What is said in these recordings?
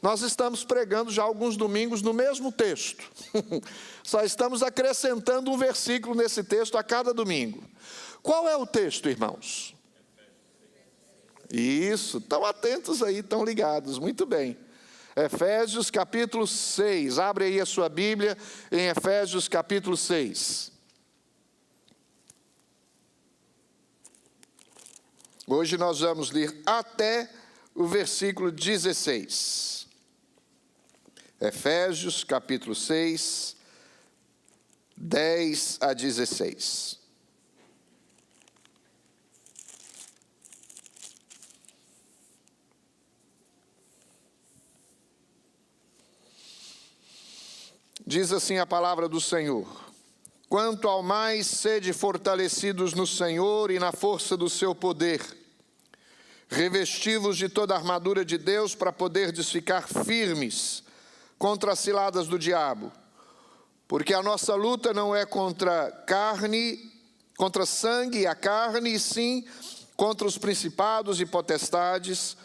Nós estamos pregando já alguns domingos no mesmo texto. Só estamos acrescentando um versículo nesse texto a cada domingo. Qual é o texto, irmãos? Isso, estão atentos aí, estão ligados, muito bem. Efésios capítulo 6, abre aí a sua Bíblia em Efésios capítulo 6. Hoje nós vamos ler até o versículo 16. Efésios capítulo 6, 10 a 16. Diz assim a palavra do Senhor: quanto ao mais, sede fortalecidos no Senhor e na força do seu poder, revesti-vos de toda a armadura de Deus para poderdes ficar firmes contra as ciladas do diabo, porque a nossa luta não é contra sangue e a carne, e sim contra os principados e potestades,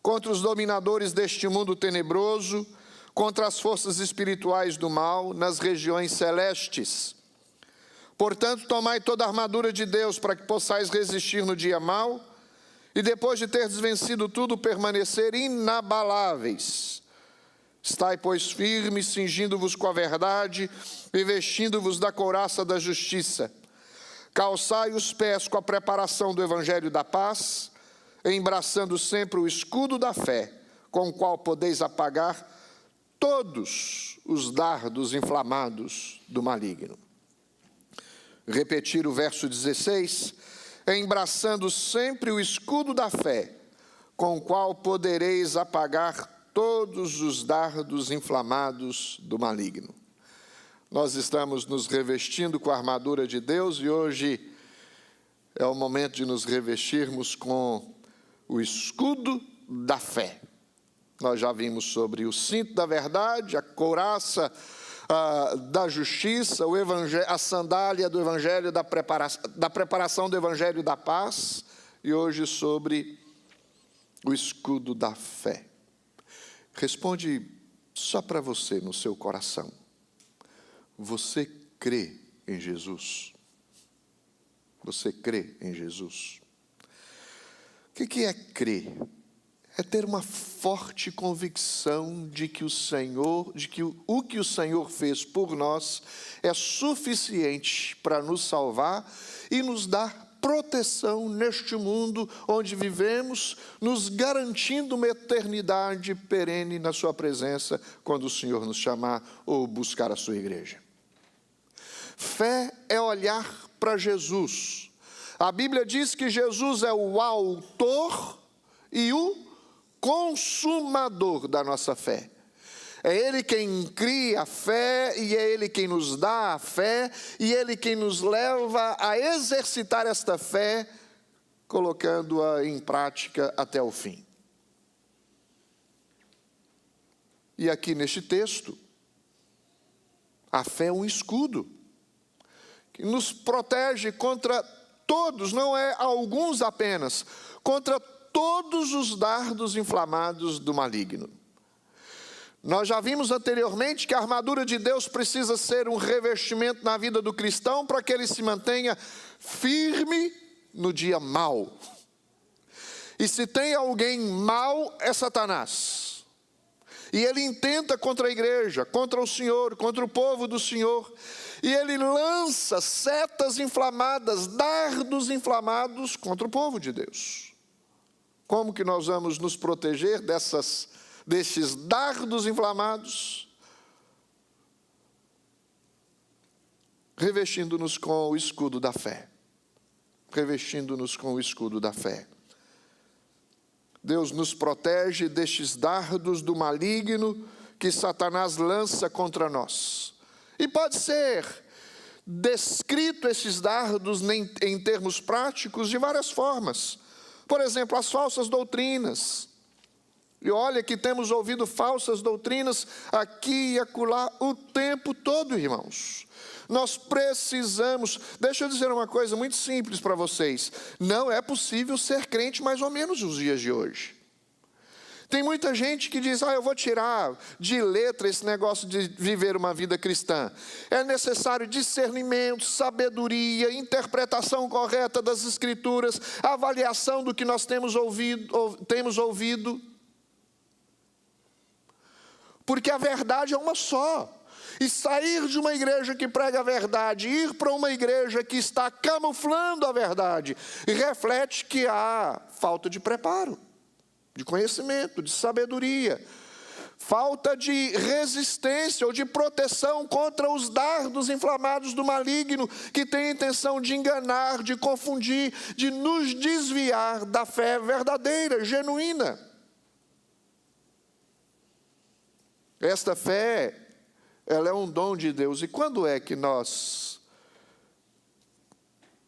contra os dominadores deste mundo tenebroso, contra as forças espirituais do mal nas regiões celestes. Portanto, tomai toda a armadura de Deus para que possais resistir no dia mau, e depois de teres vencido tudo, permanecer inabaláveis. Estai, pois, firmes, cingindo-vos com a verdade e vestindo-vos da couraça da justiça. Calçai os pés com a preparação do evangelho da paz, embraçando sempre o escudo da fé, com o qual podeis apagar todos os dardos inflamados do maligno. Repetir o verso 16, embraçando sempre o escudo da fé, com o qual podereis apagar todos os dardos inflamados do maligno. Nós estamos nos revestindo com a armadura de Deus e hoje é o momento de nos revestirmos com o escudo da fé. Nós já vimos sobre o cinto da verdade, a couraça da justiça, a sandália do evangelho, da preparação do evangelho da paz, e hoje sobre o escudo da fé. Responde só para você no seu coração. Você crê em Jesus? Você crê em Jesus? O que é crer? É ter uma forte convicção de que o que o Senhor fez por nós é suficiente para nos salvar e nos dar proteção neste mundo onde vivemos, nos garantindo uma eternidade perene na sua presença quando o Senhor nos chamar ou buscar a sua igreja. Fé é olhar para Jesus. A Bíblia diz que Jesus é o autor e o consumador da nossa fé. É Ele quem cria a fé, e é Ele quem nos dá a fé, e Ele quem nos leva a exercitar esta fé, colocando-a em prática até o fim. E aqui neste texto, a fé é um escudo, que nos protege contra todos, não é alguns apenas, contra todos os dardos inflamados do maligno. Nós já vimos anteriormente que a armadura de Deus precisa ser um revestimento na vida do cristão para que ele se mantenha firme no dia mau. E se tem alguém mau, é Satanás. E ele intenta contra a igreja, contra o Senhor, contra o povo do Senhor. E ele lança setas inflamadas, dardos inflamados contra o povo de Deus. Como que nós vamos nos proteger desses dardos inflamados? Revestindo-nos com o escudo da fé. Revestindo-nos com o escudo da fé. Deus nos protege destes dardos do maligno que Satanás lança contra nós. E pode ser descrito esses dardos em termos práticos de várias formas. Por exemplo, as falsas doutrinas. E olha que temos ouvido falsas doutrinas aqui e acolá o tempo todo, irmãos. Nós precisamos, deixa eu dizer uma coisa muito simples para vocês. Não é possível ser crente mais ou menos nos dias de hoje. Tem muita gente que diz, eu vou tirar de letra esse negócio de viver uma vida cristã. É necessário discernimento, sabedoria, interpretação correta das Escrituras, avaliação do que nós temos ouvido. Porque a verdade é uma só. E sair de uma igreja que prega a verdade, ir para uma igreja que está camuflando a verdade, reflete que há falta de preparo, de conhecimento, de sabedoria, falta de resistência ou de proteção contra os dardos inflamados do maligno, que tem a intenção de enganar, de confundir, de nos desviar da fé verdadeira, genuína. Esta fé, ela é um dom de Deus. E quando é que nós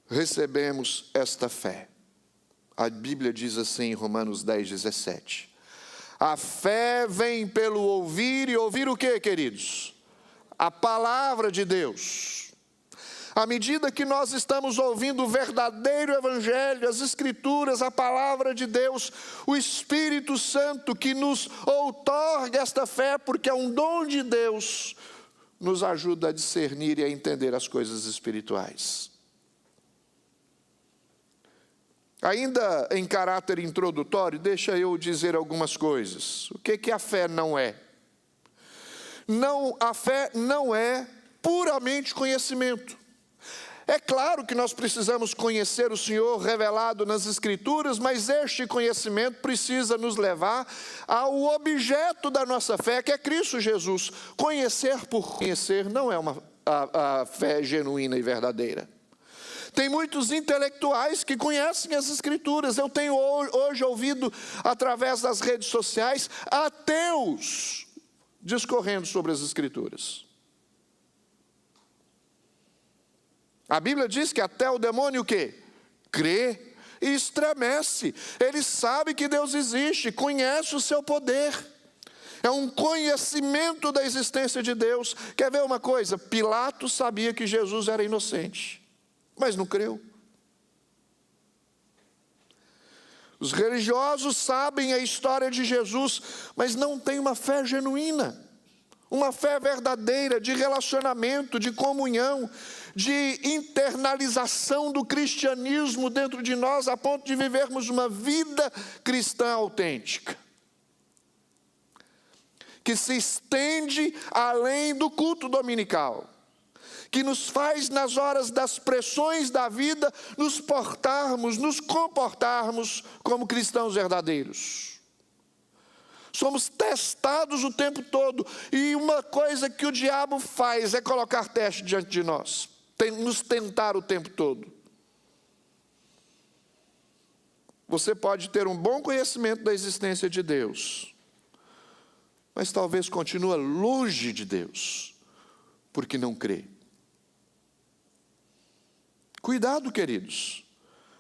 recebemos esta fé? A Bíblia diz assim em Romanos 10:17. A fé vem pelo ouvir, e ouvir o quê, queridos? A palavra de Deus. À medida que nós estamos ouvindo o verdadeiro evangelho, as Escrituras, a palavra de Deus, o Espírito Santo que nos outorga esta fé, porque é um dom de Deus, nos ajuda a discernir e a entender as coisas espirituais. Ainda em caráter introdutório, deixa eu dizer algumas coisas. O que a fé não é? A fé não é puramente conhecimento. É claro que nós precisamos conhecer o Senhor revelado nas Escrituras, mas este conhecimento precisa nos levar ao objeto da nossa fé, que é Cristo Jesus. Conhecer por conhecer não é a fé genuína e verdadeira. Tem muitos intelectuais que conhecem as Escrituras. Eu tenho hoje ouvido, através das redes sociais, ateus discorrendo sobre as Escrituras. A Bíblia diz que até o demônio o quê? Crê e estremece. Ele sabe que Deus existe, conhece o seu poder. É um conhecimento da existência de Deus. Quer ver uma coisa? Pilatos sabia que Jesus era inocente, mas não creu. Os religiosos sabem a história de Jesus, mas não têm uma fé genuína, uma fé verdadeira, de relacionamento, de comunhão, de internalização do cristianismo dentro de nós, a ponto de vivermos uma vida cristã autêntica, que se estende além do culto dominical, que nos faz, nas horas das pressões da vida, nos comportarmos como cristãos verdadeiros. Somos testados o tempo todo, e uma coisa que o diabo faz é colocar teste diante de nós, nos tentar o tempo todo. Você pode ter um bom conhecimento da existência de Deus, mas talvez continue longe de Deus, porque não crê. Cuidado, queridos.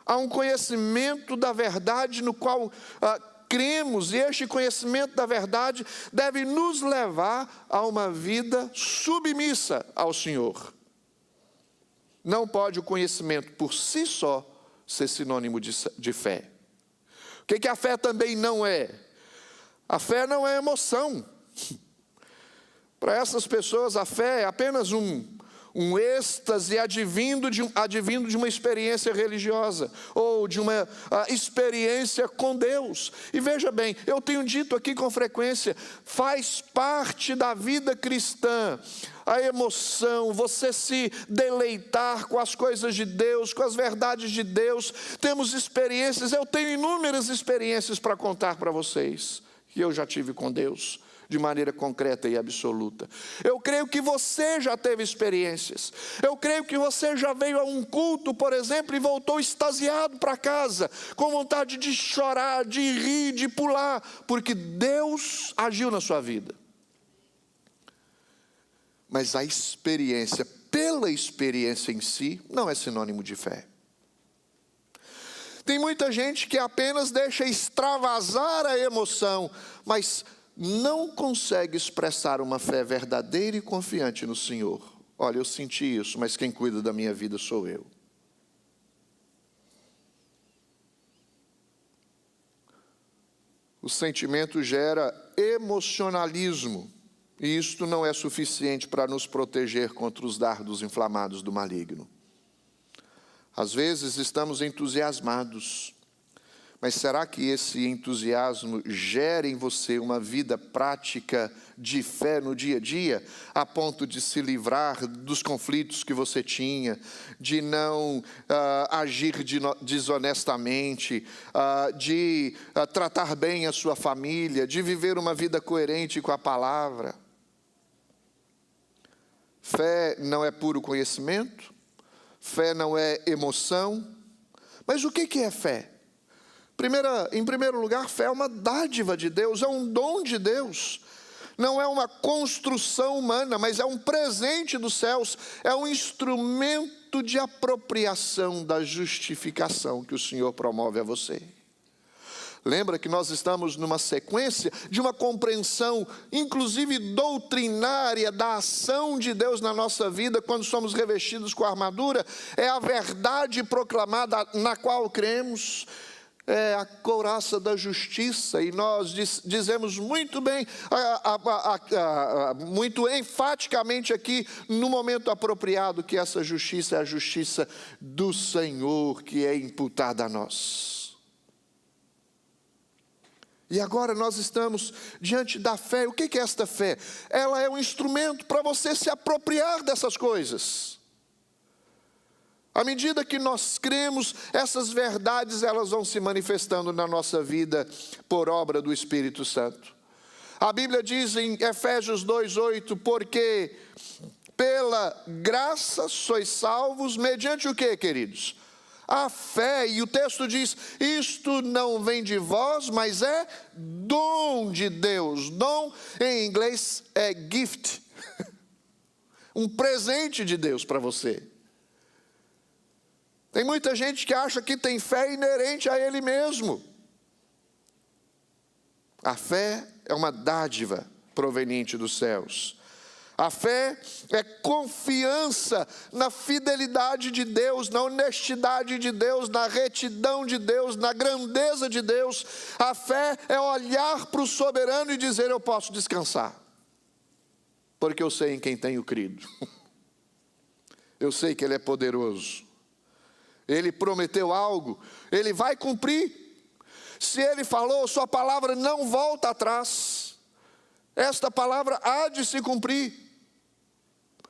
Há um conhecimento da verdade no qual cremos, e este conhecimento da verdade deve nos levar a uma vida submissa ao Senhor. Não pode o conhecimento por si só ser sinônimo de fé. O que a fé também não é? A fé não é emoção. Para essas pessoas, a fé é apenas um êxtase advindo de uma experiência religiosa, ou de uma experiência com Deus. E veja bem, eu tenho dito aqui com frequência, faz parte da vida cristã a emoção, você se deleitar com as coisas de Deus, com as verdades de Deus. Temos experiências, eu tenho inúmeras experiências para contar para vocês, que eu já tive com Deus, de maneira concreta e absoluta. Eu creio que você já teve experiências. Eu creio que você já veio a um culto, por exemplo, e voltou extasiado para casa, com vontade de chorar, de rir, de pular, porque Deus agiu na sua vida. Mas a experiência, pela experiência em si, não é sinônimo de fé. Tem muita gente que apenas deixa extravasar a emoção, mas não consegue expressar uma fé verdadeira e confiante no Senhor. Olha, eu senti isso, mas quem cuida da minha vida sou eu. o sentimento gera emocionalismo, e isto não é suficiente para nos proteger contra os dardos inflamados do maligno. Às vezes estamos entusiasmados, mas será que esse entusiasmo gera em você uma vida prática de fé no dia a dia, a ponto de se livrar dos conflitos que você tinha, de não agir desonestamente, de tratar bem a sua família, de viver uma vida coerente com a palavra? Fé não é puro conhecimento, fé não é emoção, mas o que é fé? Em primeiro lugar, fé é uma dádiva de Deus, é um dom de Deus. Não é uma construção humana, mas é um presente dos céus, é um instrumento de apropriação da justificação que o Senhor promove a você. Lembra que nós estamos numa sequência de uma compreensão, inclusive doutrinária, da ação de Deus na nossa vida, quando somos revestidos com a armadura. É a verdade proclamada na qual cremos, é a couraça da justiça, e nós dizemos muito bem, muito enfaticamente aqui, no momento apropriado, que essa justiça é a justiça do Senhor, que é imputada a nós. E agora nós estamos diante da fé. O que é esta fé? Ela é um instrumento para você se apropriar dessas coisas. À medida que nós cremos, essas verdades elas vão se manifestando na nossa vida por obra do Espírito Santo. A Bíblia diz em Efésios 2:8, porque pela graça sois salvos, mediante o que, queridos? A fé, e o texto diz, isto não vem de vós, mas é dom de Deus. Dom, em inglês, é gift. Um presente de Deus para você. Tem muita gente que acha que tem fé inerente a ele mesmo. A fé é uma dádiva proveniente dos céus. A fé é confiança na fidelidade de Deus, na honestidade de Deus, na retidão de Deus, na grandeza de Deus. A fé é olhar para o soberano e dizer, eu posso descansar, porque eu sei em quem tenho crido. Eu sei que Ele é poderoso. Ele prometeu algo, Ele vai cumprir. Se Ele falou, sua palavra não volta atrás. Esta palavra há de se cumprir.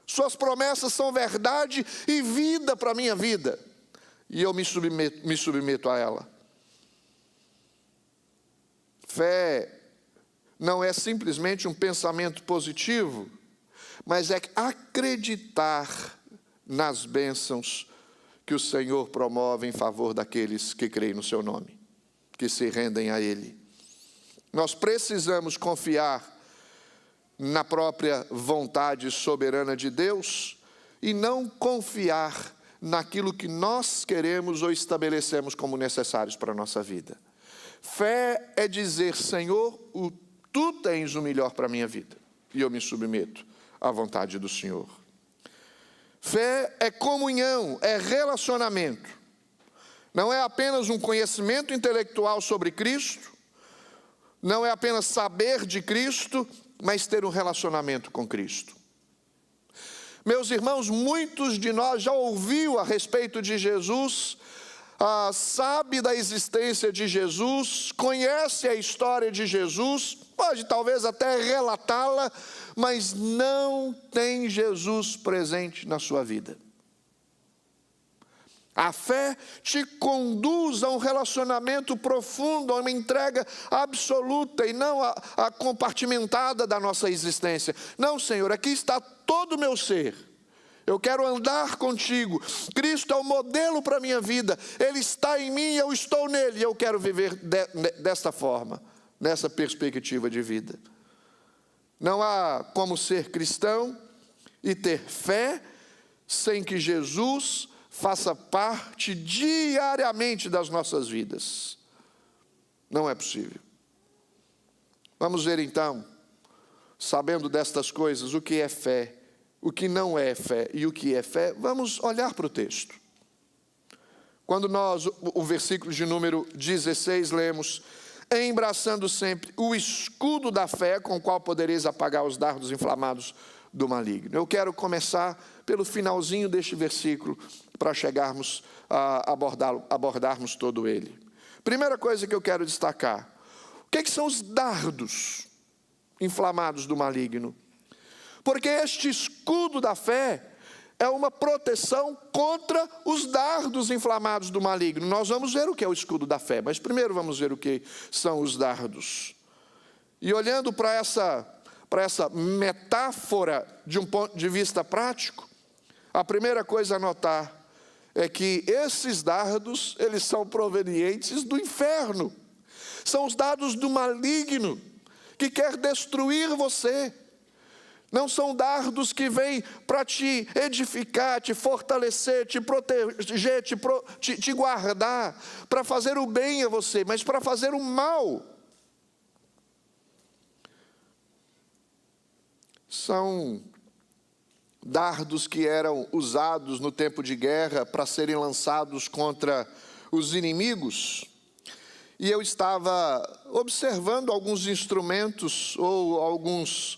Suas promessas são verdade e vida para a minha vida. E eu me submeto a ela. Fé não é simplesmente um pensamento positivo, mas é acreditar nas bênçãos que o Senhor promove em favor daqueles que creem no seu nome, que se rendem a Ele. Nós precisamos confiar na própria vontade soberana de Deus e não confiar naquilo que nós queremos ou estabelecemos como necessários para a nossa vida. Fé é dizer, Senhor, Tu tens o melhor para a minha vida, e eu me submeto à vontade do Senhor. Fé é comunhão, é relacionamento. Não é apenas um conhecimento intelectual sobre Cristo, não é apenas saber de Cristo, mas ter um relacionamento com Cristo. Meus irmãos, muitos de nós já ouviu a respeito de Jesus, sabe da existência de Jesus, conhece a história de Jesus, pode talvez até relatá-la, mas não tem Jesus presente na sua vida. A fé te conduz a um relacionamento profundo, a uma entrega absoluta e não a compartimentada da nossa existência. Não, Senhor, aqui está todo o meu ser. Eu quero andar contigo. Cristo é o modelo para a minha vida. Ele está em mim, eu estou nele. E eu quero viver desta forma, nessa perspectiva de vida. Não há como ser cristão e ter fé sem que Jesus faça parte diariamente das nossas vidas. Não é possível. Vamos ver então, sabendo destas coisas, o que é fé, o que não é fé e o que é fé. Vamos olhar para o texto. Quando nós, o versículo de número 16, lemos, embraçando sempre o escudo da fé, com o qual podereis apagar os dardos inflamados do maligno. Eu quero começar pelo finalzinho deste versículo, para chegarmos a abordarmos todo ele. Primeira coisa que eu quero destacar: o que são os dardos inflamados do maligno? Porque este escudo da fé é uma proteção contra os dardos inflamados do maligno. Nós vamos ver o que é o escudo da fé, mas primeiro vamos ver o que são os dardos. E olhando para essa metáfora de um ponto de vista prático, a primeira coisa a notar é que esses dardos, eles são provenientes do inferno. São os dardos do maligno, que quer destruir você. Não são dardos que vêm para te edificar, te fortalecer, te proteger, te guardar, para fazer o bem a você, mas para fazer o mal. São dardos que eram usados no tempo de guerra para serem lançados contra os inimigos. E eu estava observando alguns instrumentos ou alguns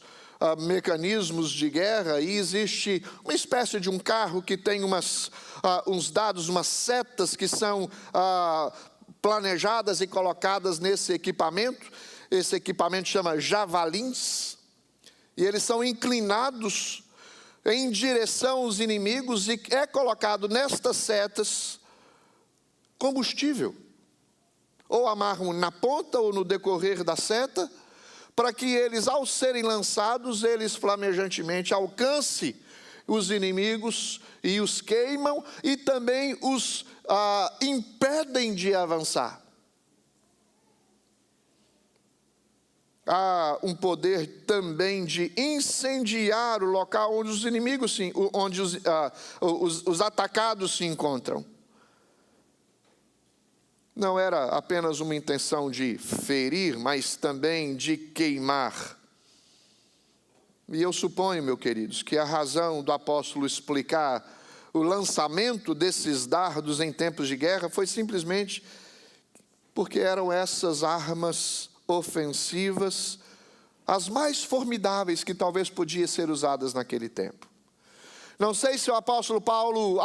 mecanismos de guerra, e existe uma espécie de um carro que tem uns dados, umas setas que são planejadas e colocadas nesse equipamento. Esse equipamento chama javalins, e eles são inclinados em direção aos inimigos, e é colocado nestas setas combustível. Ou amarram na ponta ou no decorrer da seta, para que eles, ao serem lançados, eles flamejantemente alcancem os inimigos e os queimam, e também os impedem de avançar. Há um poder também de incendiar o local onde os inimigos, onde os atacados se encontram. Não era apenas uma intenção de ferir, mas também de queimar. E eu suponho, meus queridos, que a razão do apóstolo explicar o lançamento desses dardos em tempos de guerra foi simplesmente porque eram essas armas ofensivas as mais formidáveis que talvez podiam ser usadas naquele tempo. Não sei se o apóstolo Paulo,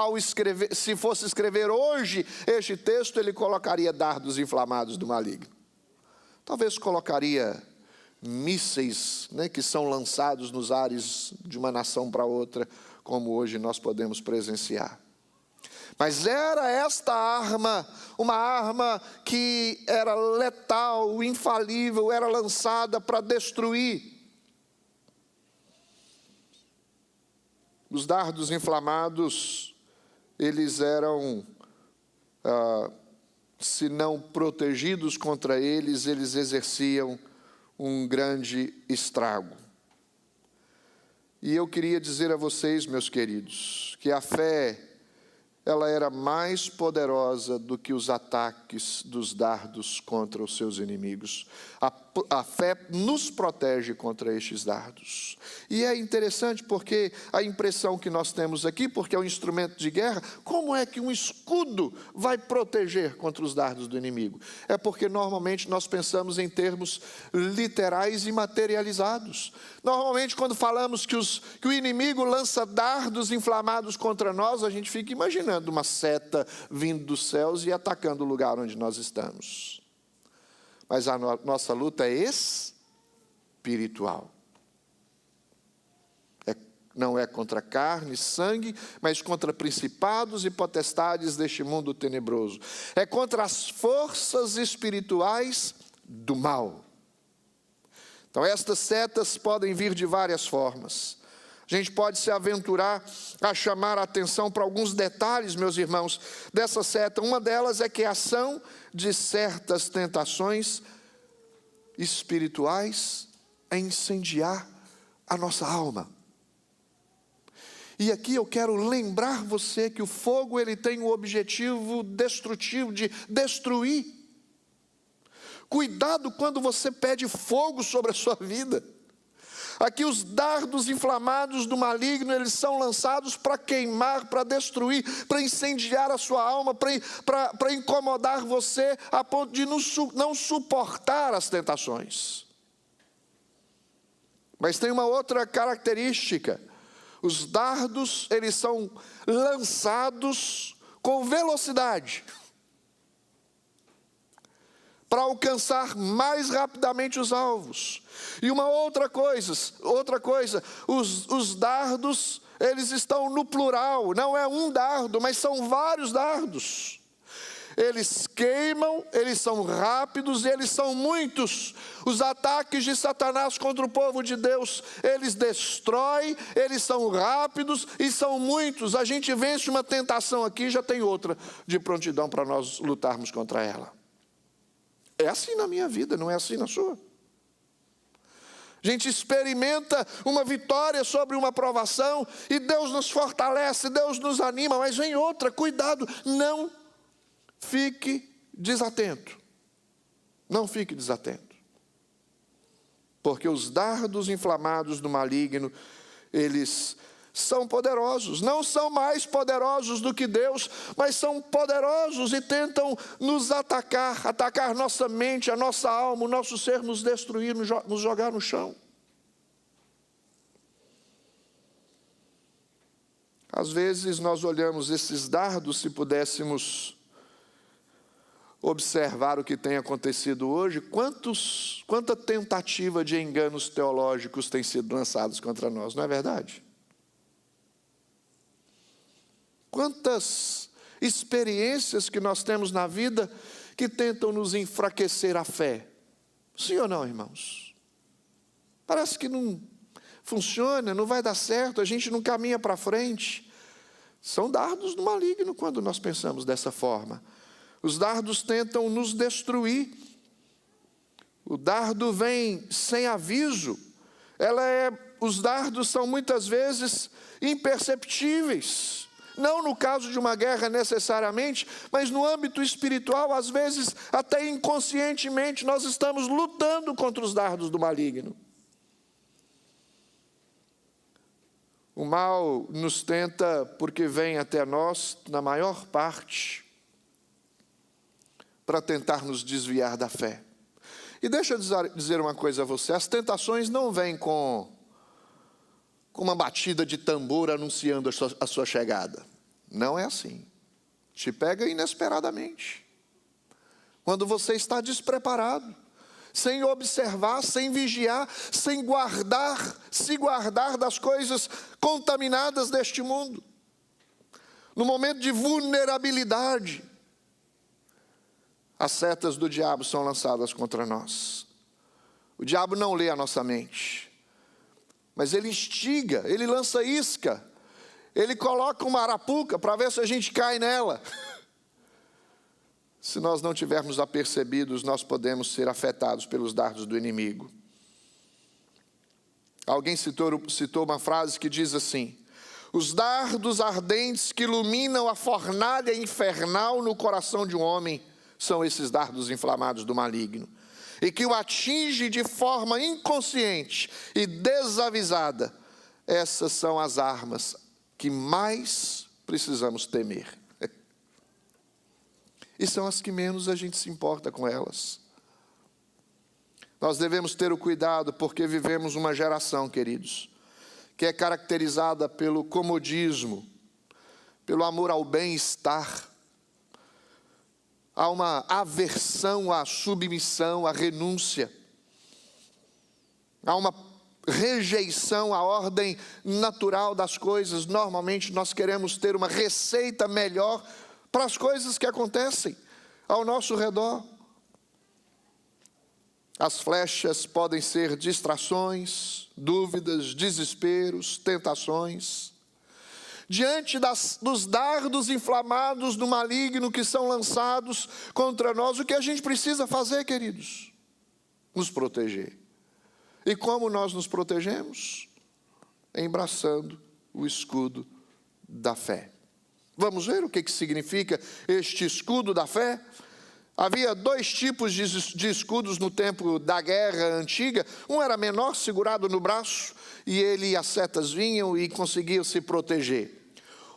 se fosse escrever hoje este texto, ele colocaria dardos inflamados do maligno. Talvez colocaria mísseis, que são lançados nos ares de uma nação para outra, como hoje nós podemos presenciar. Mas era esta arma, uma arma que era letal, infalível, era lançada para destruir. Os dardos inflamados, eles eram, se não protegidos contra eles, eles exerciam um grande estrago. E eu queria dizer a vocês, meus queridos, que a fé, ela era mais poderosa do que os ataques dos dardos contra os seus inimigos. A fé nos protege contra estes dardos. E é interessante porque a impressão que nós temos aqui, porque é um instrumento de guerra, como é que um escudo vai proteger contra os dardos do inimigo? É porque normalmente nós pensamos em termos literais e materializados. Normalmente quando falamos que o inimigo lança dardos inflamados contra nós, a gente fica imaginando uma seta vindo dos céus e atacando o lugar onde nós estamos. Mas a nossa luta é espiritual. Não é contra carne e sangue, mas contra principados e potestades deste mundo tenebroso. É contra as forças espirituais do mal. Então estas setas podem vir de várias formas. A gente pode se aventurar a chamar a atenção para alguns detalhes, meus irmãos, dessa seta. Uma delas é que a ação de certas tentações espirituais é incendiar a nossa alma. E aqui eu quero lembrar você que o fogo, ele tem o objetivo destrutivo de destruir. Cuidado quando você pede fogo sobre a sua vida. Aqui os dardos inflamados do maligno, eles são lançados para queimar, para destruir, para incendiar a sua alma, para incomodar você a ponto de não suportar as tentações. Mas tem uma outra característica. Os dardos, eles são lançados com velocidade, para alcançar mais rapidamente os alvos. E uma outra coisa, os dardos, eles estão no plural, não é um dardo, mas são vários dardos. Eles queimam, eles são rápidos e eles são muitos. Os ataques de Satanás contra o povo de Deus, eles destroem, eles são rápidos e são muitos. A gente vence uma tentação aqui, já tem outra de prontidão para nós lutarmos contra ela. É assim na minha vida, não é assim na sua? A gente experimenta uma vitória sobre uma provação e Deus nos fortalece, Deus nos anima, mas vem outra, cuidado, não fique desatento. Não fique desatento. Porque os dardos inflamados do maligno, eles são poderosos. Não são mais poderosos do que Deus, mas são poderosos e tentam nos atacar nossa mente, a nossa alma, o nosso ser, nos destruir, nos jogar no chão. Às vezes nós olhamos esses dardos, se pudéssemos observar o que tem acontecido hoje, quanta tentativa de enganos teológicos tem sido lançados contra nós, não é verdade? Quantas experiências que nós temos na vida que tentam nos enfraquecer a fé. Sim ou não, irmãos? Parece que não funciona, não vai dar certo, a gente não caminha para frente. São dardos do maligno quando nós pensamos dessa forma. Os dardos tentam nos destruir. O dardo vem sem aviso. Os dardos são muitas vezes imperceptíveis. Não no caso de uma guerra necessariamente, mas no âmbito espiritual, às vezes até inconscientemente, nós estamos lutando contra os dardos do maligno. O mal nos tenta porque vem até nós, na maior parte, para tentar nos desviar da fé. E deixa eu dizer uma coisa a você, as tentações não vêm com uma batida de tambor anunciando a sua chegada. Não é assim. Te pega inesperadamente. Quando você está despreparado, sem observar, sem vigiar, sem se guardar das coisas contaminadas deste mundo. No momento de vulnerabilidade, as setas do diabo são lançadas contra nós. O diabo não lê a nossa mente, mas ele instiga, ele lança isca, ele coloca uma arapuca para ver se a gente cai nela. Se nós não tivermos apercebidos, nós podemos ser afetados pelos dardos do inimigo. Alguém citou uma frase que diz assim: os dardos ardentes que iluminam a fornalha infernal no coração de um homem são esses dardos inflamados do maligno, e que o atinge de forma inconsciente e desavisada. Essas são as armas que mais precisamos temer. E são as que menos a gente se importa com elas. Nós devemos ter o cuidado, porque vivemos uma geração, queridos, que é caracterizada pelo comodismo, pelo amor ao bem-estar. Há uma aversão à submissão, à renúncia. Há uma rejeição à ordem natural das coisas. Normalmente nós queremos ter uma receita melhor para as coisas que acontecem ao nosso redor. As flechas podem ser distrações, dúvidas, desesperos, tentações. Diante dos dardos inflamados do maligno que são lançados contra nós, o que a gente precisa fazer, queridos? Nos proteger. E como nós nos protegemos? Embraçando o escudo da fé. Vamos ver o que significa este escudo da fé? Havia dois tipos de escudos no tempo da guerra antiga. Um era menor, segurado no braço, e as setas vinham e conseguiam se proteger.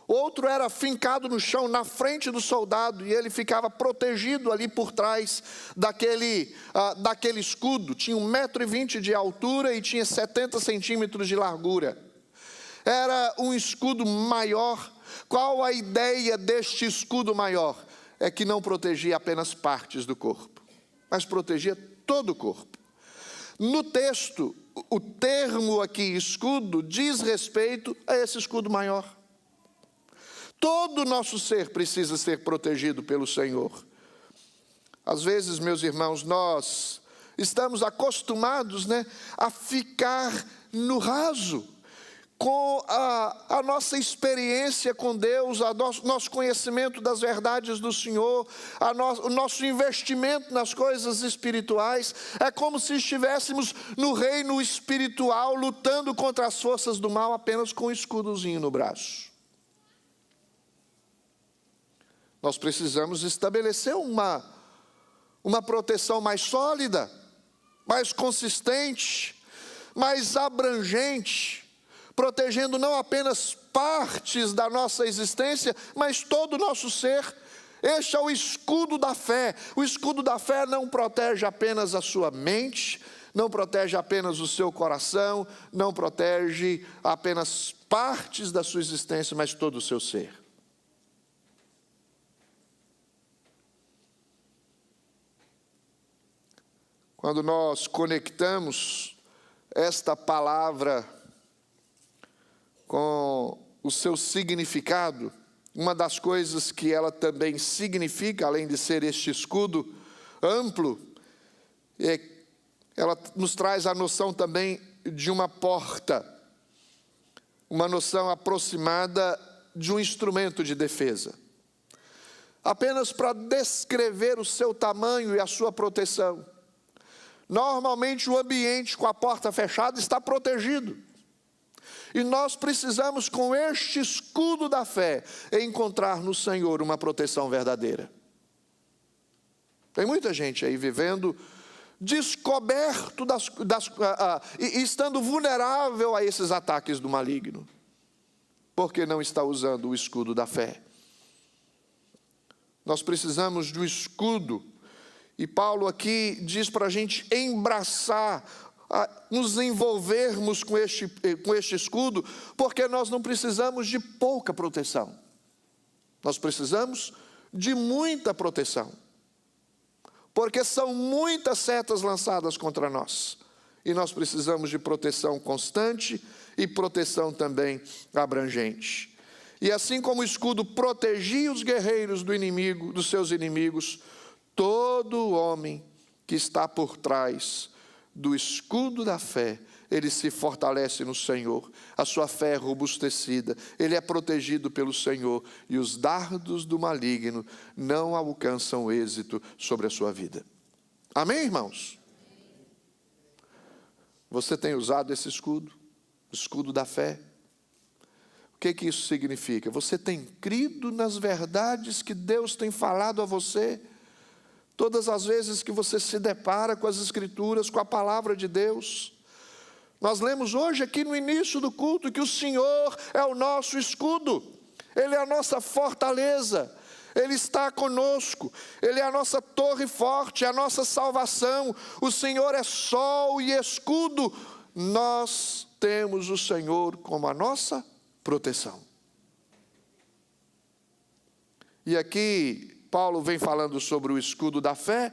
Outro era fincado no chão, na frente do soldado, e ele ficava protegido ali por trás daquele escudo. Tinha 1,20 m de altura e tinha 70 centímetros de largura. Era um escudo maior. Qual a ideia deste escudo maior? É que não protegia apenas partes do corpo, mas protegia todo o corpo. No texto, o termo aqui, escudo, diz respeito a esse escudo maior. Todo o nosso ser precisa ser protegido pelo Senhor. Às vezes, meus irmãos, nós estamos acostumados, a ficar no raso, com a nossa experiência com Deus, nosso conhecimento das verdades do Senhor, o nosso investimento nas coisas espirituais. É como se estivéssemos no reino espiritual, lutando contra as forças do mal, apenas com um escudozinho no braço. Nós precisamos estabelecer uma proteção mais sólida, mais consistente, mais abrangente, protegendo não apenas partes da nossa existência, mas todo o nosso ser. Este é o escudo da fé. O escudo da fé não protege apenas a sua mente, não protege apenas o seu coração, não protege apenas partes da sua existência, mas todo o seu ser. Quando nós conectamos esta palavra com o seu significado, uma das coisas que ela também significa, além de ser este escudo amplo, ela nos traz a noção também de uma porta, uma noção aproximada de um instrumento de defesa. Apenas para descrever o seu tamanho e a sua proteção. Normalmente o ambiente com a porta fechada está protegido. E nós precisamos, com este escudo da fé, encontrar no Senhor uma proteção verdadeira. Tem muita gente aí vivendo descoberto e estando vulnerável a esses ataques do maligno, porque não está usando o escudo da fé. Nós precisamos do escudo. E Paulo aqui diz para a gente embraçar, nos envolvermos com este escudo, porque nós não precisamos de pouca proteção. Nós precisamos de muita proteção. Porque são muitas setas lançadas contra nós. E nós precisamos de proteção constante e proteção também abrangente. E assim como o escudo protegia os guerreiros do inimigo, dos seus inimigos, todo homem que está por trás do escudo da fé, ele se fortalece no Senhor, a sua fé é robustecida, ele é protegido pelo Senhor, e os dardos do maligno não alcançam êxito sobre a sua vida. Amém, irmãos? Você tem usado esse escudo, o escudo da fé? O que isso significa? Você tem crido nas verdades que Deus tem falado a você? Todas as vezes que você se depara com as Escrituras, com a palavra de Deus. Nós lemos hoje aqui no início do culto que o Senhor é o nosso escudo. Ele é a nossa fortaleza. Ele está conosco. Ele é a nossa torre forte, a nossa salvação. O Senhor é sol e escudo. Nós temos o Senhor como a nossa proteção. E aqui Paulo vem falando sobre o escudo da fé.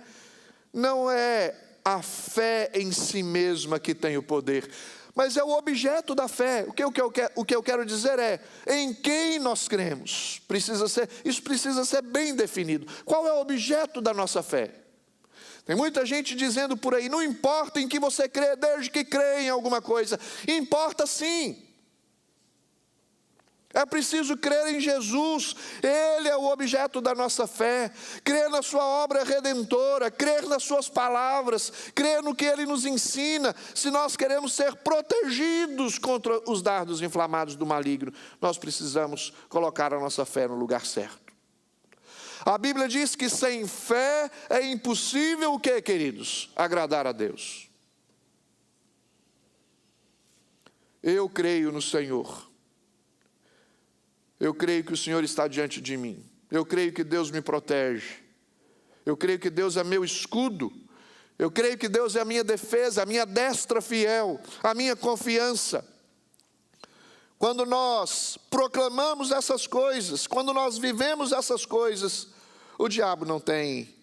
Não é a fé em si mesma que tem o poder, mas é o objeto da fé. O que eu quero dizer é, em quem nós cremos. Isso precisa ser bem definido. Qual é o objeto da nossa fé? Tem muita gente dizendo por aí, não importa em que você crê, desde que crê em alguma coisa. Importa sim. É preciso crer em Jesus, Ele é o objeto da nossa fé, crer na sua obra redentora, crer nas suas palavras, crer no que Ele nos ensina. Se nós queremos ser protegidos contra os dardos inflamados do maligno, nós precisamos colocar a nossa fé no lugar certo. A Bíblia diz que sem fé é impossível o quê, queridos? Agradar a Deus. Eu creio no Senhor. Eu creio que o Senhor está diante de mim. Eu creio que Deus me protege. Eu creio que Deus é meu escudo. Eu creio que Deus é a minha defesa, a minha destra fiel, a minha confiança. Quando nós proclamamos essas coisas, quando nós vivemos essas coisas, o diabo não tem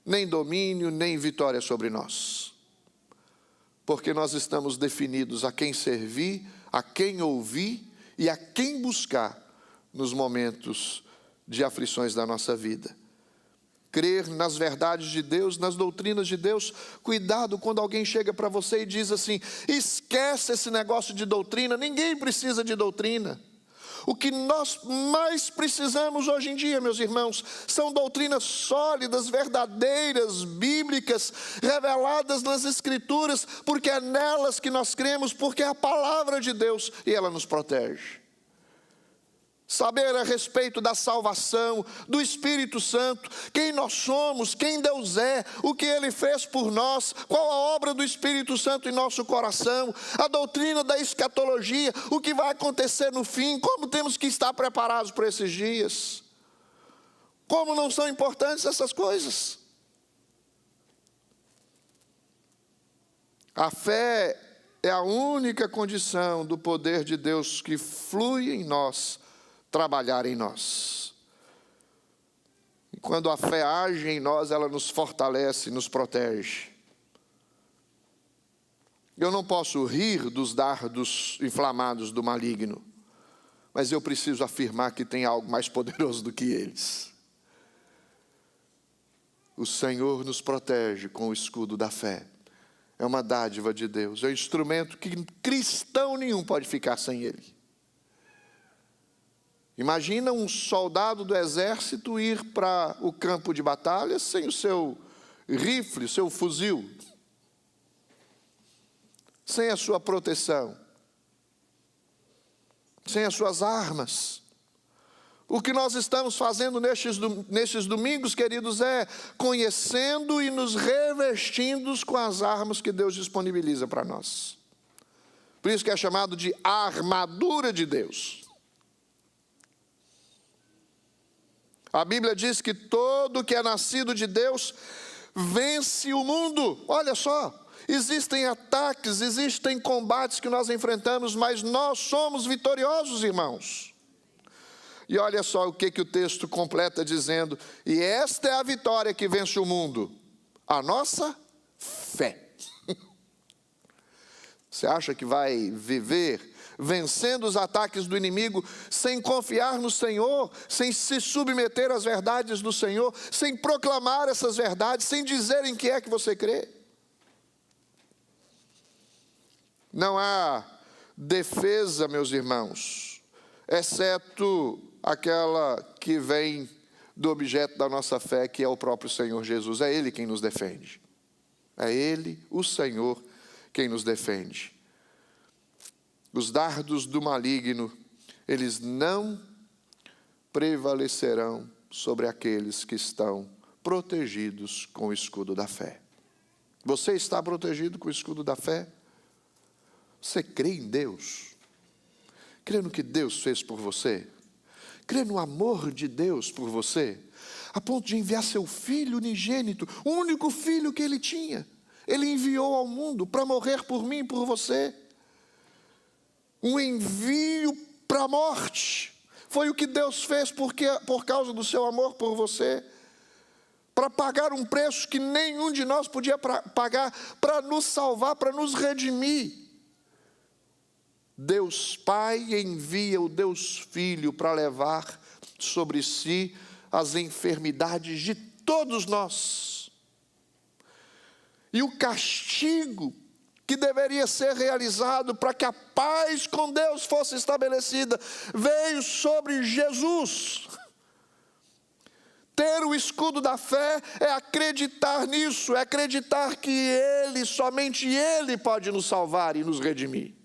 nem domínio, nem vitória sobre nós. Porque nós estamos definidos a quem servir, a quem ouvir e a quem buscar nos momentos de aflições da nossa vida. Crer nas verdades de Deus, nas doutrinas de Deus. Cuidado quando alguém chega para você e diz assim: esquece esse negócio de doutrina, ninguém precisa de doutrina. O que nós mais precisamos hoje em dia, meus irmãos, são doutrinas sólidas, verdadeiras, bíblicas, reveladas nas Escrituras, porque é nelas que nós cremos, porque é a palavra de Deus e ela nos protege. Saber a respeito da salvação, do Espírito Santo, quem nós somos, quem Deus é, o que Ele fez por nós, qual a obra do Espírito Santo em nosso coração, a doutrina da escatologia, o que vai acontecer no fim, como temos que estar preparados para esses dias. Como não são importantes essas coisas? A fé é a única condição do poder de Deus que flui em nós, trabalhar em nós. E quando a fé age em nós, ela nos fortalece, nos protege. Eu não posso rir dos dardos inflamados do maligno, mas eu preciso afirmar que tem algo mais poderoso do que eles. O Senhor nos protege com o escudo da fé. É uma dádiva de Deus, é um instrumento que cristão nenhum pode ficar sem ele. Imagina um soldado do exército ir para o campo de batalha sem o seu rifle, seu fuzil, sem a sua proteção, sem as suas armas. O que nós estamos fazendo nestes domingos, queridos, é conhecendo e nos revestindo com as armas que Deus disponibiliza para nós. Por isso que é chamado de armadura de Deus. A Bíblia diz que todo que é nascido de Deus vence o mundo. Olha só, existem ataques, existem combates que nós enfrentamos, mas nós somos vitoriosos, irmãos. E olha só o que o texto completa dizendo: e esta é a vitória que vence o mundo, a nossa fé. Você acha que vai viver vencendo os ataques do inimigo, sem confiar no Senhor, sem se submeter às verdades do Senhor, sem proclamar essas verdades, sem dizer em que é que você crê? Não há defesa, meus irmãos, exceto aquela que vem do objeto da nossa fé, que é o próprio Senhor Jesus. É Ele quem nos defende. É Ele, o Senhor, quem nos defende. Os dardos do maligno, eles não prevalecerão sobre aqueles que estão protegidos com o escudo da fé. Você está protegido com o escudo da fé? Você crê em Deus? Crê no que Deus fez por você? Crê no amor de Deus por você? A ponto de enviar seu filho unigênito, o único filho que ele tinha. Ele enviou ao mundo para morrer por mim e por você. Um envio para a morte. Foi o que Deus fez por causa do seu amor por você. Para pagar um preço que nenhum de nós podia pagar, para nos salvar, para nos redimir. Deus Pai envia o Deus Filho para levar sobre si as enfermidades de todos nós. E o castigo que deveria ser realizado para que a paz com Deus fosse estabelecida, veio sobre Jesus. Ter o escudo da fé é acreditar nisso, é acreditar que Ele, somente Ele pode nos salvar e nos redimir.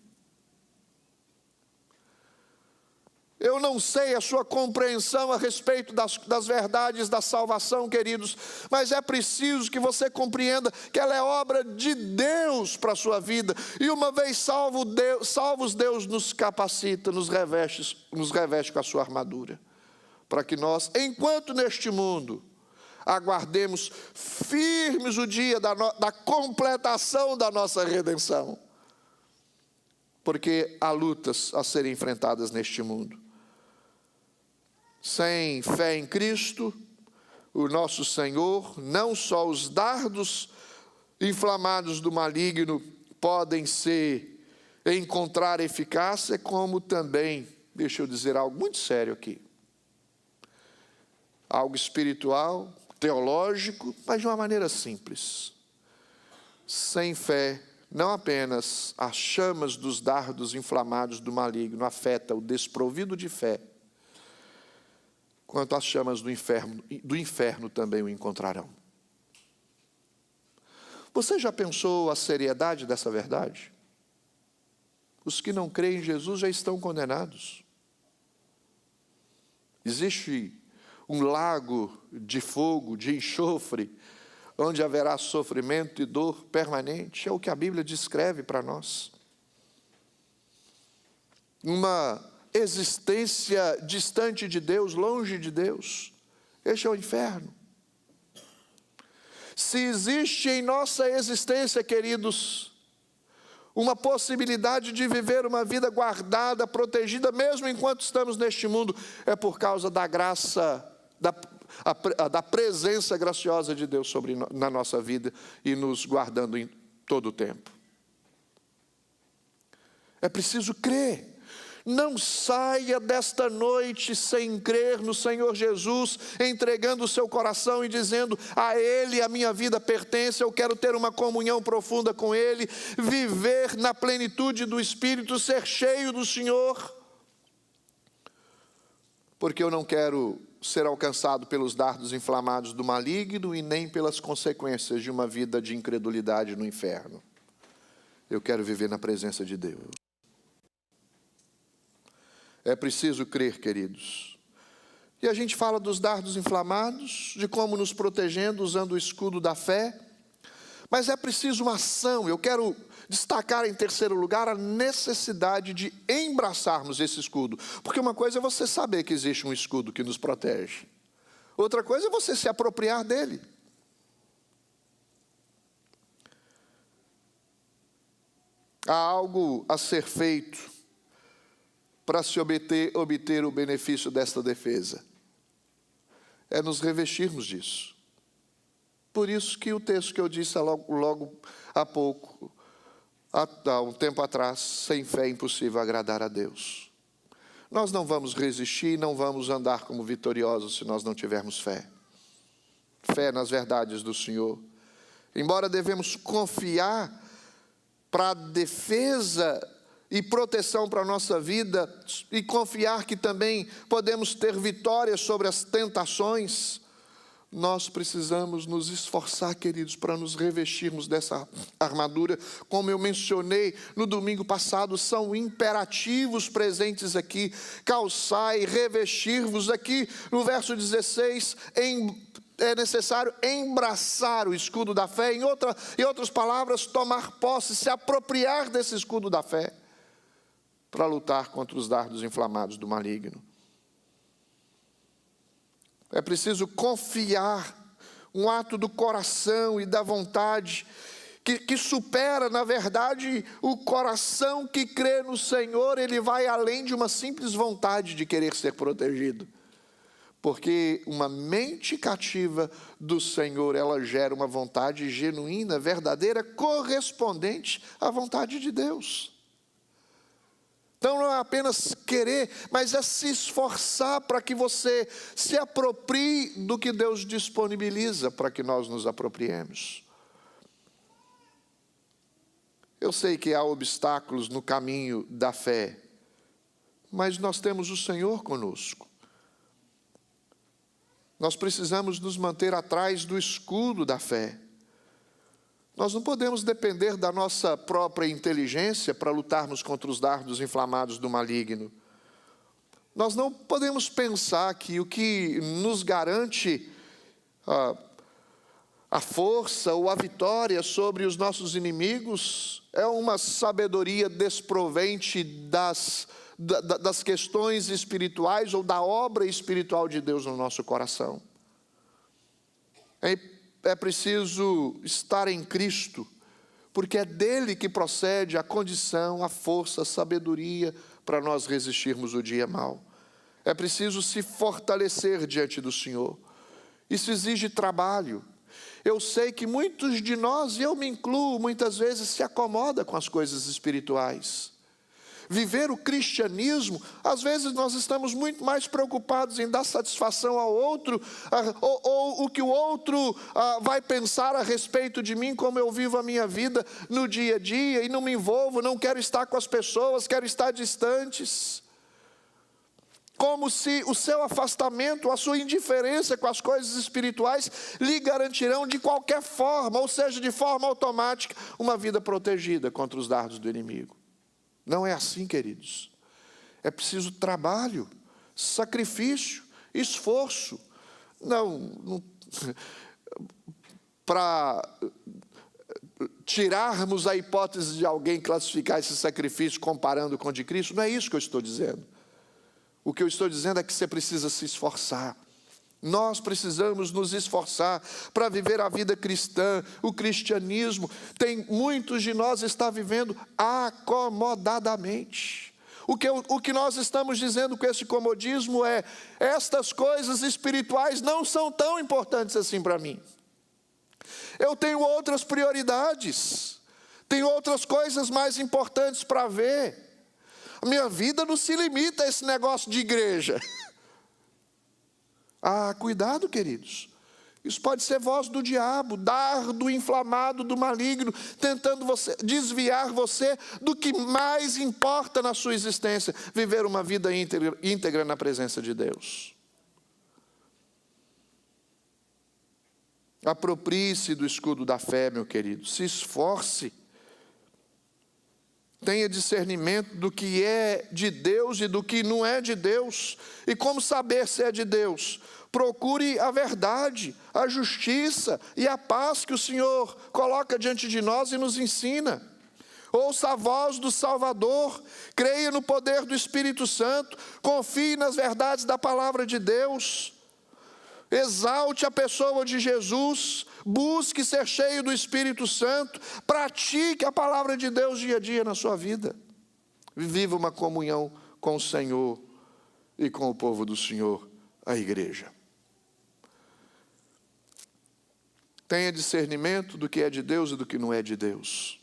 Eu não sei a sua compreensão a respeito das verdades da salvação, queridos, mas é preciso que você compreenda que ela é obra de Deus para a sua vida. E uma vez salvos, Deus nos capacita, nos reveste com a sua armadura, para que nós, enquanto neste mundo, aguardemos firmes o dia da completação da nossa redenção. Porque há lutas a serem enfrentadas neste mundo. Sem fé em Cristo, o nosso Senhor, não só os dardos inflamados do maligno podem encontrar eficácia, como também, deixa eu dizer algo muito sério aqui, algo espiritual, teológico, mas de uma maneira simples. Sem fé, não apenas as chamas dos dardos inflamados do maligno afetam o desprovido de fé, quanto as chamas do inferno também o encontrarão. Você já pensou a seriedade dessa verdade? Os que não creem em Jesus já estão condenados. Existe um lago de fogo, de enxofre, onde haverá sofrimento e dor permanente. É o que a Bíblia descreve para nós. Uma existência distante de Deus, longe de Deus. Este é o inferno. Se existe em nossa existência, queridos, uma possibilidade de viver uma vida guardada, protegida, mesmo enquanto estamos neste mundo, é por causa da graça, da presença graciosa de Deus na nossa vida e nos guardando em todo o tempo. É preciso crer. Não saia desta noite sem crer no Senhor Jesus, entregando o seu coração e dizendo: a Ele a minha vida pertence, eu quero ter uma comunhão profunda com Ele, viver na plenitude do Espírito, ser cheio do Senhor, porque eu não quero ser alcançado pelos dardos inflamados do maligno e nem pelas consequências de uma vida de incredulidade no inferno. Eu quero viver na presença de Deus. É preciso crer, queridos. E a gente fala dos dardos inflamados, de como nos protegendo usando o escudo da fé, mas é preciso uma ação. Eu quero destacar em terceiro lugar a necessidade de embraçarmos esse escudo, porque uma coisa é você saber que existe um escudo que nos protege, outra coisa é você se apropriar dele. Há algo a ser feito para se obter o benefício desta defesa. É nos revestirmos disso. Por isso que o texto que eu disse logo há pouco, há um tempo atrás, sem fé é impossível agradar a Deus. Nós não vamos resistir, não vamos andar como vitoriosos se nós não tivermos fé. Fé nas verdades do Senhor. Embora devemos confiar para a defesa e proteção para a nossa vida, e confiar que também podemos ter vitória sobre as tentações, nós precisamos nos esforçar, queridos, para nos revestirmos dessa armadura. Como eu mencionei no domingo passado, são imperativos presentes aqui: calçai, revestir-vos. Aqui no verso 16, é necessário embraçar o escudo da fé. Em outras palavras, tomar posse, se apropriar desse escudo da fé, para lutar contra os dardos inflamados do maligno. É preciso confiar, um ato do coração e da vontade, que supera, na verdade, o coração que crê no Senhor. Ele vai além de uma simples vontade de querer ser protegido. Porque uma mente cativa do Senhor, ela gera uma vontade genuína, verdadeira, correspondente à vontade de Deus. Então não é apenas querer, mas é se esforçar para que você se aproprie do que Deus disponibiliza para que nós nos apropriemos. Eu sei que há obstáculos no caminho da fé, mas nós temos o Senhor conosco. Nós precisamos nos manter atrás do escudo da fé. Nós não podemos depender da nossa própria inteligência para lutarmos contra os dardos inflamados do maligno. Nós não podemos pensar que o que nos garante a força ou a vitória sobre os nossos inimigos é uma sabedoria desprovente das questões espirituais ou da obra espiritual de Deus no nosso coração. É preciso estar em Cristo, porque é dele que procede a condição, a força, a sabedoria para nós resistirmos o dia mau. É preciso se fortalecer diante do Senhor. Isso exige trabalho. Eu sei que muitos de nós, e eu me incluo, muitas vezes se acomoda com as coisas espirituais. Viver o cristianismo, às vezes nós estamos muito mais preocupados em dar satisfação ao outro, ou o que o outro vai pensar a respeito de mim, como eu vivo a minha vida no dia a dia, e não me envolvo, não quero estar com as pessoas, quero estar distantes. Como se o seu afastamento, a sua indiferença com as coisas espirituais lhe garantirão de qualquer forma, ou seja, de forma automática, uma vida protegida contra os dardos do inimigo. Não é assim, queridos. É preciso trabalho, sacrifício, esforço. Não para tirarmos a hipótese de alguém classificar esse sacrifício comparando com o de Cristo, não é isso que eu estou dizendo. O que eu estou dizendo é que você precisa se esforçar. Nós precisamos nos esforçar para viver a vida cristã. O cristianismo muitos de nós está vivendo acomodadamente. O que nós estamos dizendo com esse comodismo é: estas coisas espirituais não são tão importantes assim para mim. Eu tenho outras prioridades, tenho outras coisas mais importantes para ver. A minha vida não se limita a esse negócio de igreja. Cuidado, queridos. Isso pode ser voz do diabo, dardo inflamado do maligno, tentando desviar você do que mais importa na sua existência: viver uma vida íntegra na presença de Deus. Aproprie-se do escudo da fé, meu querido. Se esforce. Tenha discernimento do que é de Deus e do que não é de Deus. E como saber se é de Deus? Procure a verdade, a justiça e a paz que o Senhor coloca diante de nós e nos ensina. Ouça a voz do Salvador, creia no poder do Espírito Santo, confie nas verdades da palavra de Deus. Exalte a pessoa de Jesus, busque ser cheio do Espírito Santo, pratique a palavra de Deus dia a dia na sua vida. Viva uma comunhão com o Senhor e com o povo do Senhor, a igreja. Tenha discernimento do que é de Deus e do que não é de Deus.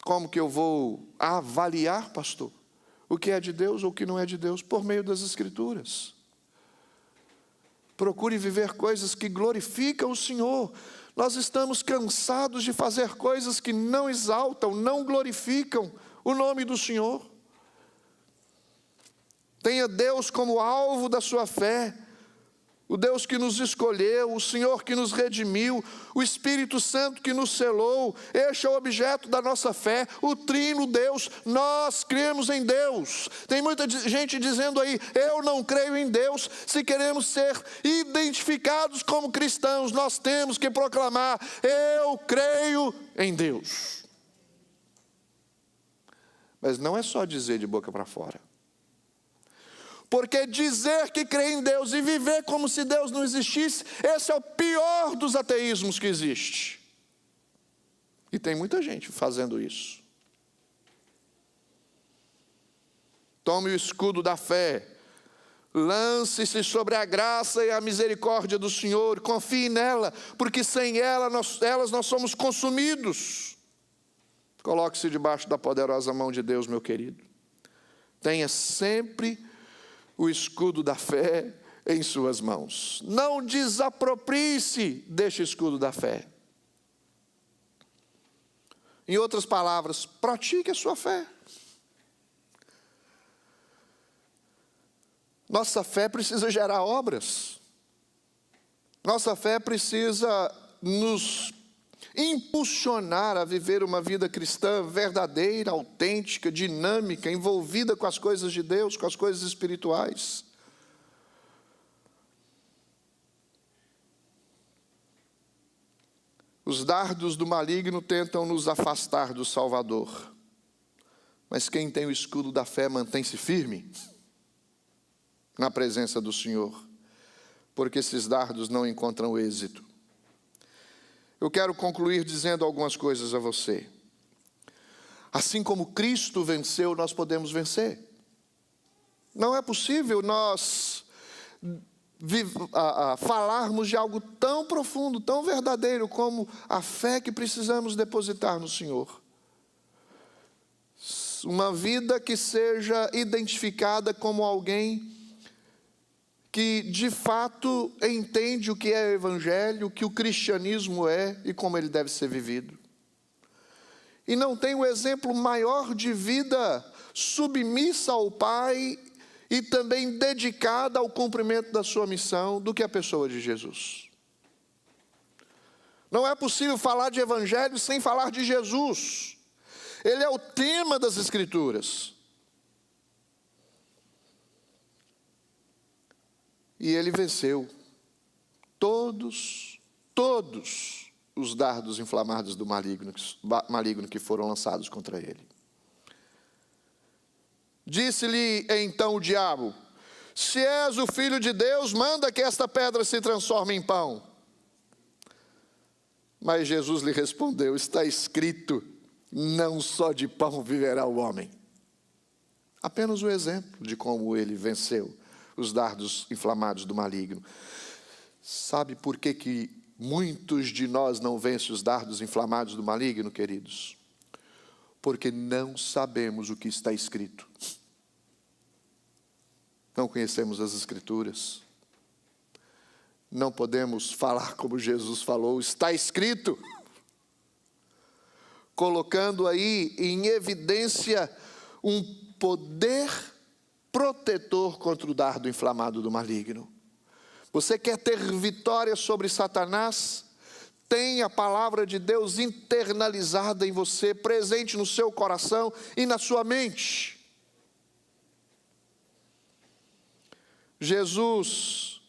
Como que eu vou avaliar, pastor, o que é de Deus ou o que não é de Deus? Por meio das Escrituras. Procure viver coisas que glorificam o Senhor. Nós estamos cansados de fazer coisas que não exaltam, não glorificam o nome do Senhor. Tenha Deus como alvo da sua fé. O Deus que nos escolheu, o Senhor que nos redimiu, o Espírito Santo que nos selou. Este é o objeto da nossa fé, o trino Deus. Nós cremos em Deus. Tem muita gente dizendo aí: eu não creio em Deus. Se queremos ser identificados como cristãos, nós temos que proclamar: eu creio em Deus. Mas não é só dizer de boca para fora. Porque dizer que crê em Deus e viver como se Deus não existisse, esse é o pior dos ateísmos que existe. E tem muita gente fazendo isso. Tome o escudo da fé, lance-se sobre a graça e a misericórdia do Senhor, confie nela, porque sem elas nós somos consumidos. Coloque-se debaixo da poderosa mão de Deus, meu querido. Tenha sempre o escudo da fé em suas mãos. Não desaproprie-se deste escudo da fé. Em outras palavras, pratique a sua fé. Nossa fé precisa gerar obras. Nossa fé precisa nos impulsionar a viver uma vida cristã verdadeira, autêntica, dinâmica, envolvida com as coisas de Deus, com as coisas espirituais. Os dardos do maligno tentam nos afastar do Salvador, mas quem tem o escudo da fé mantém-se firme na presença do Senhor, porque esses dardos não encontram êxito. Eu quero concluir dizendo algumas coisas a você. Assim como Cristo venceu, nós podemos vencer. Não é possível nós falarmos de algo tão profundo, tão verdadeiro como a fé que precisamos depositar no Senhor. Uma vida que seja identificada como alguém que de fato entende o que é o Evangelho, o que o cristianismo é e como ele deve ser vivido. E não tem o exemplo maior de vida submissa ao Pai e também dedicada ao cumprimento da sua missão do que a pessoa de Jesus. Não é possível falar de Evangelho sem falar de Jesus. Ele é o tema das Escrituras. E ele venceu todos os dardos inflamados do maligno que foram lançados contra ele. Disse-lhe então o diabo: se és o Filho de Deus, manda que esta pedra se transforme em pão. Mas Jesus lhe respondeu: está escrito, não só de pão viverá o homem. Apenas um exemplo de como ele venceu os dardos inflamados do maligno. Sabe por que muitos de nós não vencem os dardos inflamados do maligno, queridos? Porque não sabemos o que está escrito. Não conhecemos as Escrituras. Não podemos falar como Jesus falou, está escrito. Colocando aí em evidência um poder protetor contra o dardo inflamado do maligno. Você quer ter vitória sobre Satanás? Tenha a palavra de Deus internalizada em você, presente no seu coração e na sua mente. Jesus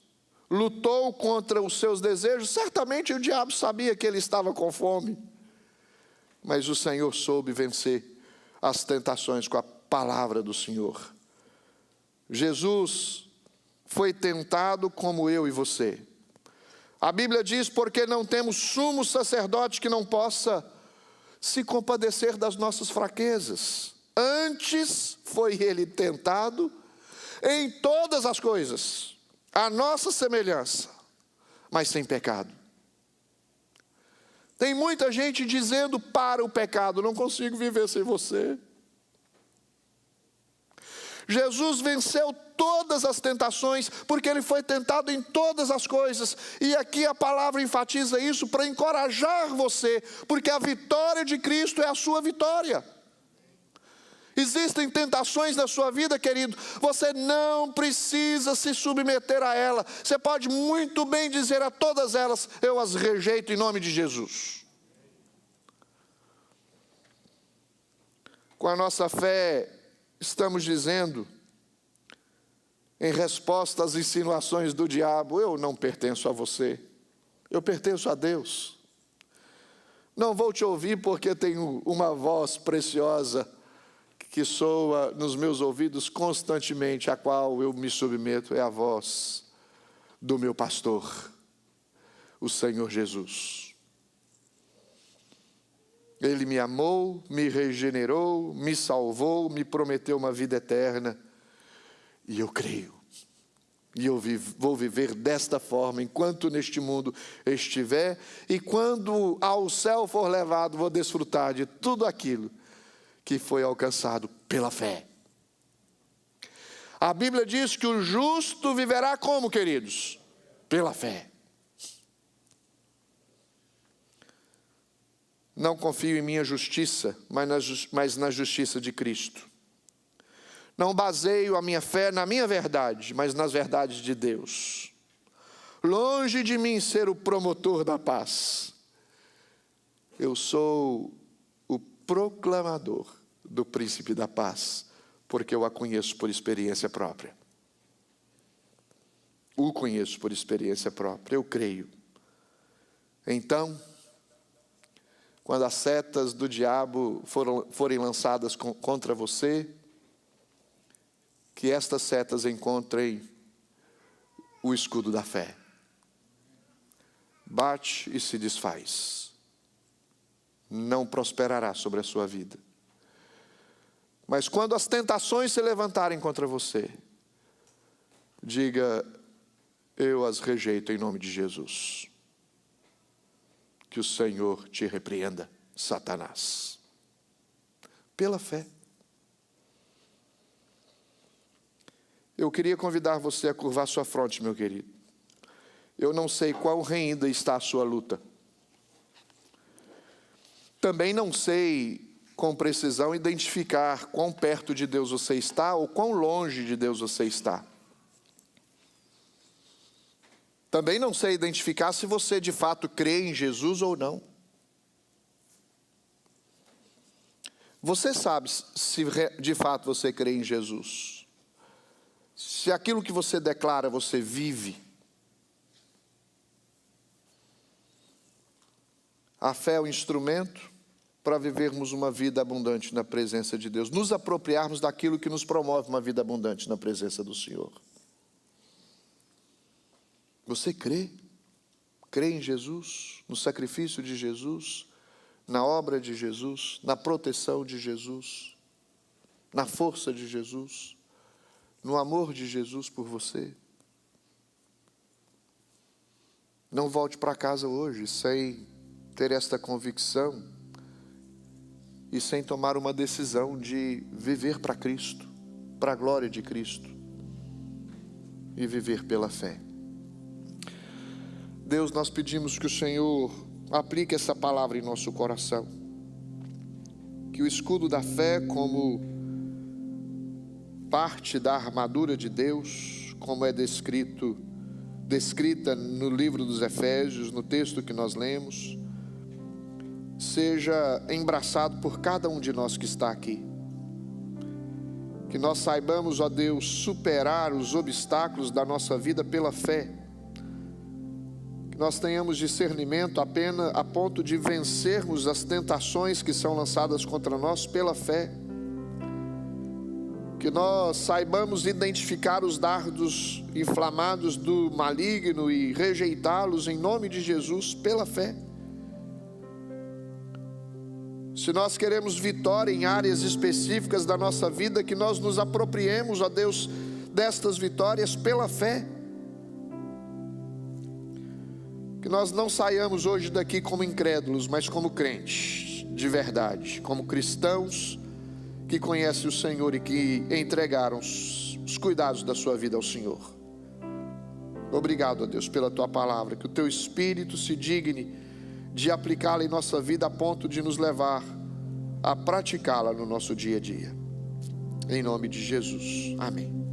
lutou contra os seus desejos. Certamente o diabo sabia que ele estava com fome, mas o Senhor soube vencer as tentações com a palavra do Senhor. Jesus foi tentado como eu e você. A Bíblia diz: porque não temos sumo sacerdote que não possa se compadecer das nossas fraquezas. Antes foi ele tentado em todas as coisas, a nossa semelhança, mas sem pecado. Tem muita gente dizendo para o pecado: não consigo viver sem você. Jesus venceu todas as tentações, porque ele foi tentado em todas as coisas. E aqui a palavra enfatiza isso para encorajar você, porque a vitória de Cristo é a sua vitória. Existem tentações na sua vida, querido, você não precisa se submeter a ela. Você pode muito bem dizer a todas elas: eu as rejeito em nome de Jesus. Com a nossa fé, estamos dizendo, em resposta às insinuações do diabo: eu não pertenço a você, eu pertenço a Deus. Não vou te ouvir porque tenho uma voz preciosa que soa nos meus ouvidos constantemente, a qual eu me submeto. É a voz do meu pastor, o Senhor Jesus. Ele me amou, me regenerou, me salvou, me prometeu uma vida eterna. E eu creio. E eu vou viver desta forma enquanto neste mundo estiver. E quando ao céu for levado, vou desfrutar de tudo aquilo que foi alcançado pela fé. A Bíblia diz que o justo viverá como, queridos? Pela fé. Não confio em minha justiça, mas na justiça de Cristo. Não baseio a minha fé na minha verdade, mas nas verdades de Deus. Longe de mim ser o promotor da paz, Eu sou o proclamador do príncipe da paz, porque eu a conheço por experiência própria. O conheço por experiência própria, eu creio. Então, quando as setas do diabo forem lançadas contra você, que estas setas encontrem o escudo da fé. Bate e se desfaz. Não prosperará sobre a sua vida. Mas quando as tentações se levantarem contra você, diga: eu as rejeito em nome de Jesus. Que o Senhor te repreenda, Satanás. Pela fé. Eu queria convidar você a curvar sua fronte, meu querido. Eu não sei quão ainda está a sua luta. Também não sei com precisão identificar quão perto de Deus você está ou quão longe de Deus você está. Também não sei identificar se você de fato crê em Jesus ou não. Você sabe se de fato você crê em Jesus. Se aquilo que você declara você vive. A fé é o instrumento para vivermos uma vida abundante na presença de Deus. Nos apropriarmos daquilo que nos promove uma vida abundante na presença do Senhor. Você crê? Crê em Jesus, no sacrifício de Jesus, na obra de Jesus, na proteção de Jesus, na força de Jesus, no amor de Jesus por você? Não volte para casa hoje sem ter esta convicção e sem tomar uma decisão de viver para Cristo, para a glória de Cristo e viver pela fé. Deus, nós pedimos que o Senhor aplique essa palavra em nosso coração. Que o escudo da fé, como parte da armadura de Deus, como é descrita no livro dos Efésios, no texto que nós lemos, seja embraçado por cada um de nós que está aqui. Que nós saibamos, ó Deus, superar os obstáculos da nossa vida pela fé. Que nós tenhamos discernimento apenas a ponto de vencermos as tentações que são lançadas contra nós pela fé. Que nós saibamos identificar os dardos inflamados do maligno e rejeitá-los em nome de Jesus pela fé. Se nós queremos vitória em áreas específicas da nossa vida, que nós nos apropriemos, ó Deus, destas vitórias pela fé. Que nós não saiamos hoje daqui como incrédulos, mas como crentes de verdade, como cristãos que conhecem o Senhor e que entregaram os cuidados da sua vida ao Senhor. Obrigado, ó Deus, pela Tua palavra, que o Teu Espírito se digne de aplicá-la em nossa vida a ponto de nos levar a praticá-la no nosso dia a dia. Em nome de Jesus. Amém.